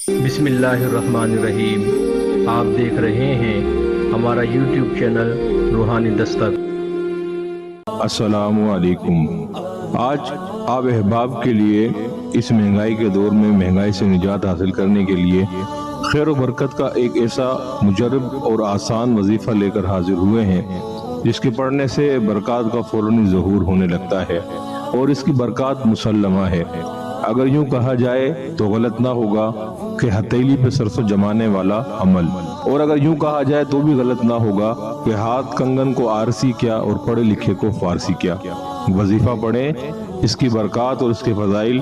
بسم اللہ الرحمن الرحیم۔ آپ دیکھ رہے ہیں ہمارا یوٹیوب چینل روحانی دستک۔ السلام علیکم۔ آج آپ احباب کے لیے اس مہنگائی کے دور میں مہنگائی سے نجات حاصل کرنے کے لیے خیر و برکت کا ایک ایسا مجرب اور آسان وظیفہ لے کر حاضر ہوئے ہیں جس کے پڑھنے سے برکات کا فوراً ظہور ہونے لگتا ہے اور اس کی برکات مسلمہ ہے۔ اگر یوں کہا جائے تو غلط نہ ہوگا کہ ہتھیلی پہ سرسوں جمانے والا عمل، اور اگر یوں کہا جائے تو بھی غلط نہ ہوگا کہ ہاتھ کنگن کو آرسی کیا اور پڑھے لکھے کو فارسی کیا۔ وظیفہ پڑھیں، اس کی برکات اور اس کے فضائل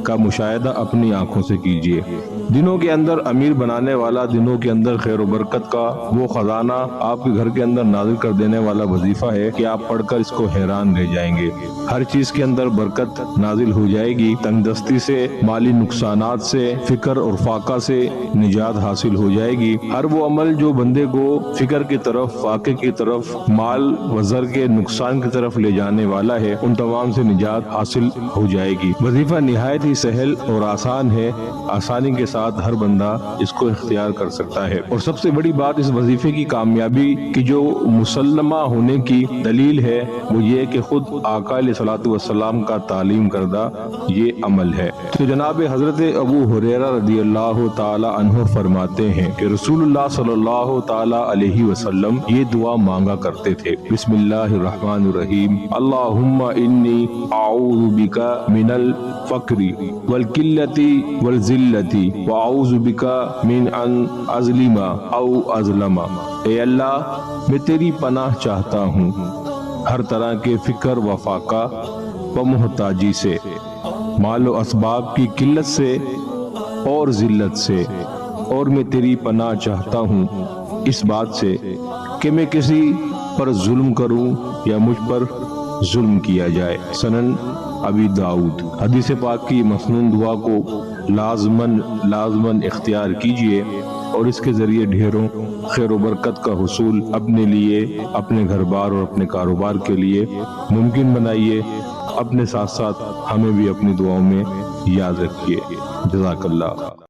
کا مشاہدہ اپنی آنکھوں سے کیجیے۔ دنوں کے اندر امیر بنانے والا، دنوں کے اندر خیر و برکت کا وہ خزانہ آپ کے گھر کے اندر نازل کر دینے والا وظیفہ ہے کہ آپ پڑھ کر اس کو حیران رہ جائیں گے۔ ہر چیز کے اندر برکت نازل ہو جائے گی، تنگ دستی سے، مالی نقصانات سے، فکر اور فاقہ سے نجات حاصل ہو جائے گی۔ ہر وہ عمل جو بندے کو فکر کی طرف، فاقے کی طرف، مال و زر کے نقصان کی طرف لے جانے والا ہے، ان تمام سے نجات حاصل ہو جائے گی۔ وظیفہ نہایت ہی سہل اور آسان ہے، آسانی کے ساتھ ہر بندہ اس کو اختیار کر سکتا ہے۔ اور سب سے بڑی بات اس وظیفے کی کامیابی کی جو مسلمہ ہونے کی دلیل ہے وہ یہ کہ خود آقا علیہ الصلوۃ والسلام کا تعلیم کردہ یہ عمل ہے۔ تو جناب حضرت ابو ہریرہ رضی اللہ تعالی عنہ فرماتے ہیں کہ رسول اللہ صلی اللہ تعالی علیہ وسلم یہ دعا مانگا کرتے تھے، بسم اللہ الرحمن الرحیم، اللہم انی اعوذ بک من الفقر والقلۃ والذلۃ واعوذ بک من ان اظلم او اظلم۔ اے اللہ، میں تیری پناہ چاہتا ہوں ہر طرح کے فکر و فاقہ و محتاجی سے، مال و اسباب کی قلت سے اور ذلت سے، اور میں تیری پناہ چاہتا ہوں اس بات سے کہ میں کسی پر ظلم کروں یا مجھ پر ظلم کیا جائے۔ سنن ابی داؤد۔ حدیث پاک کی مسنون دعا کو لازماً اختیار کیجئے اور اس کے ذریعے ڈھیروں خیر و برکت کا حصول اپنے لیے، اپنے گھر بار اور اپنے کاروبار کے لیے ممکن بنائیے۔ اپنے ساتھ ساتھ ہمیں بھی اپنی دعاؤں میں یاد رکھیے۔ جزاک اللہ۔